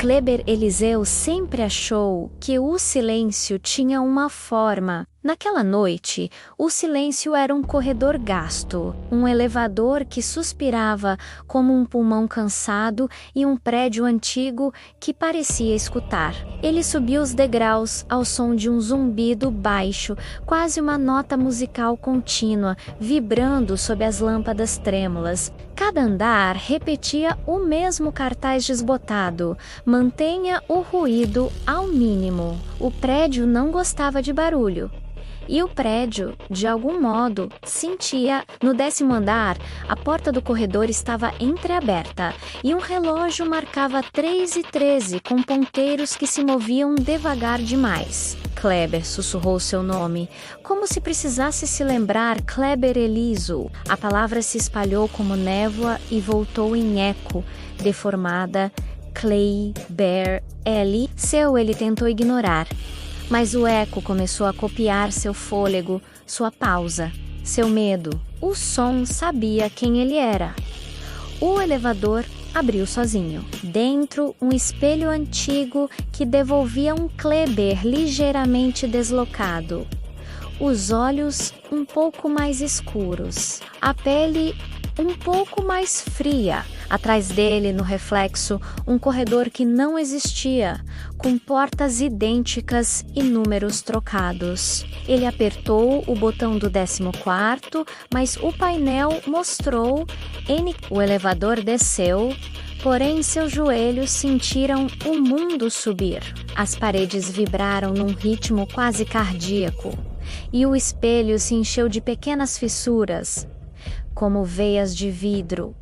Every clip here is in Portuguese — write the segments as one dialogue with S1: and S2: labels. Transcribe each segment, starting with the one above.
S1: Kleber Eliseu sempre achou que o silêncio tinha uma forma. Naquela noite, o silêncio era um corredor gasto, um elevador que suspirava como um pulmão cansado e um prédio antigo que parecia escutar. Ele subiu os degraus ao som de um zumbido baixo, quase uma nota musical contínua, vibrando sob as lâmpadas trêmulas. Cada andar repetia o mesmo cartaz desbotado: mantenha o ruído ao mínimo. O prédio não gostava de barulho. E o prédio, de algum modo, sentia. No 10º andar, a porta do corredor estava entreaberta e um relógio marcava 3:13 com ponteiros que se moviam devagar demais. Kleber sussurrou seu nome, como se precisasse se lembrar Kleber Eliso. A palavra se espalhou como névoa e voltou em eco, deformada. Kleber Eli. Ele tentou ignorar. Mas o eco começou a copiar seu fôlego, sua pausa, seu medo. O som sabia quem ele era. O elevador abriu sozinho. Dentro, um espelho antigo que devolvia um Kleber ligeiramente deslocado. Os olhos um pouco mais escuros. A pele um pouco mais fria. Atrás dele, no reflexo, um corredor que não existia, com portas idênticas e números trocados. Ele apertou o botão do 14º, mas o painel mostrou N. O elevador desceu, porém seus joelhos sentiram o mundo subir. As paredes vibraram num ritmo quase cardíaco, e o espelho se encheu de pequenas fissuras, como veias de vidro.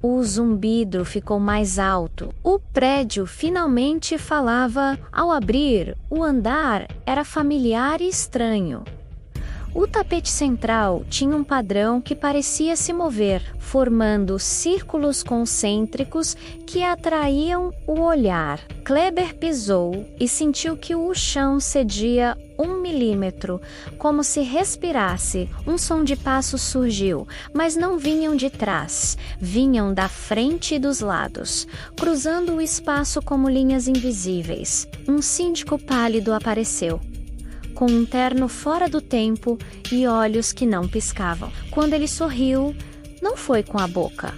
S1: O zumbido ficou mais alto. O prédio finalmente falava. Ao abrir, o andar era familiar e estranho. O tapete central tinha um padrão que parecia se mover, formando círculos concêntricos que atraíam o olhar. Kleber pisou e sentiu que o chão cedia 1 milímetro, como se respirasse. Um som de passos surgiu, mas não vinham de trás, vinham da frente e dos lados, cruzando o espaço como linhas invisíveis. Um síndico pálido apareceu, com um terno fora do tempo e olhos que não piscavam. Quando ele sorriu, não foi com a boca,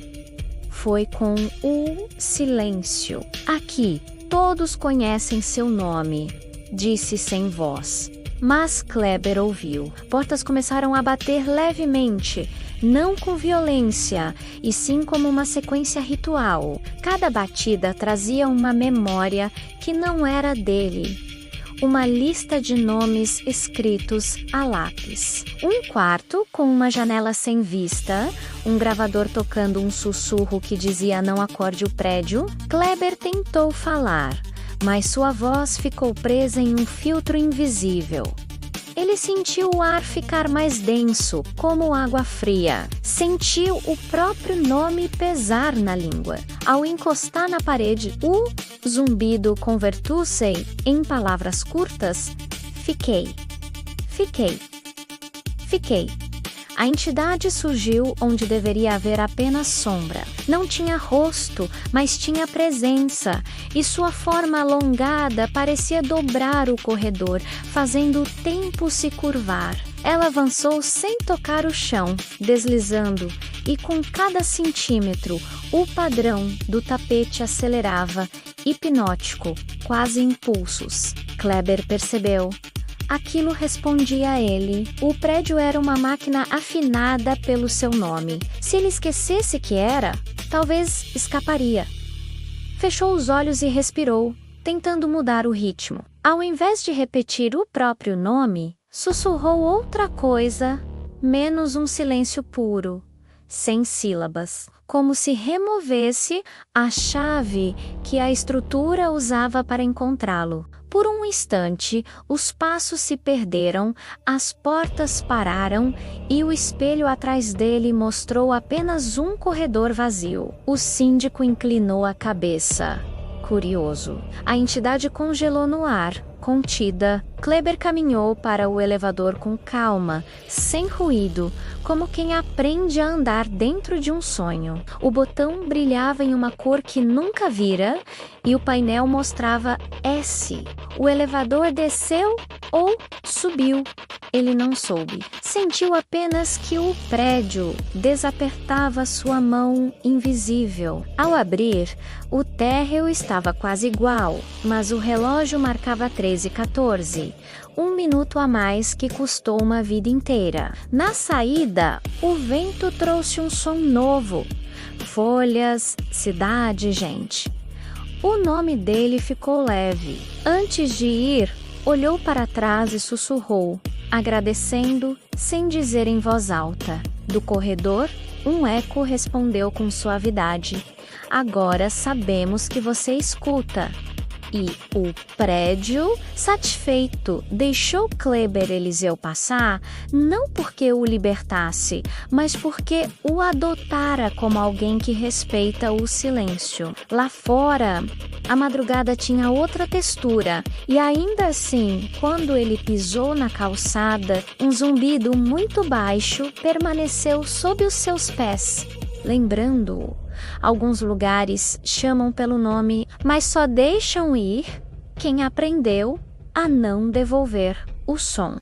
S1: foi com o silêncio. Aqui, todos conhecem seu nome, disse sem voz. Mas Kleber ouviu. Portas começaram a bater levemente, não com violência, e sim como uma sequência ritual. Cada batida trazia uma memória que não era dele. Uma lista de nomes escritos a lápis. Um quarto com uma janela sem vista, um gravador tocando um sussurro que dizia não acorde o prédio. Kleber tentou falar, mas sua voz ficou presa em um filtro invisível. Ele sentiu o ar ficar mais denso, como água fria. Sentiu o próprio nome pesar na língua. Ao encostar na parede, o zumbido convertiu-se em palavras curtas. Fiquei. Fiquei. Fiquei. A entidade surgiu onde deveria haver apenas sombra. Não tinha rosto, mas tinha presença, e sua forma alongada parecia dobrar o corredor, fazendo o tempo se curvar. Ela avançou sem tocar o chão, deslizando, e com cada centímetro, o padrão do tapete acelerava, hipnótico, quase em pulsos. Kleber percebeu. Aquilo respondia a ele. O prédio era uma máquina afinada pelo seu nome. Se ele esquecesse que era, talvez escaparia. Fechou os olhos e respirou, tentando mudar o ritmo. Ao invés de repetir o próprio nome, sussurrou outra coisa, menos um silêncio puro, sem sílabas, como se removesse a chave que a estrutura usava para encontrá-lo. Por um instante, os passos se perderam, as portas pararam e o espelho atrás dele mostrou apenas um corredor vazio. O síndico inclinou a cabeça. Curioso. A entidade congelou no ar, contida. Kleber caminhou para o elevador com calma, sem ruído, como quem aprende a andar dentro de um sonho. O botão brilhava em uma cor que nunca vira e o painel mostrava S. O elevador desceu ou subiu. Ele não soube. Sentiu apenas que o prédio desapertava sua mão invisível. Ao abrir, o térreo estava quase igual, mas o relógio marcava 13h14. 1 minuto a mais que custou uma vida inteira. Na saída, o vento trouxe um som novo. Folhas, cidade, gente. O nome dele ficou leve. Antes de ir, olhou para trás e sussurrou, agradecendo, sem dizer em voz alta. Do corredor, um eco respondeu com suavidade. Agora sabemos que você escuta. E o prédio, satisfeito, deixou Kleber Eliseu passar, não porque o libertasse, mas porque o adotara como alguém que respeita o silêncio. Lá fora, a madrugada tinha outra textura, e ainda assim, quando ele pisou na calçada, um zumbido muito baixo permaneceu sob os seus pés, lembrando-o. Alguns lugares chamam pelo nome, mas só deixam ir quem aprendeu a não devolver o som.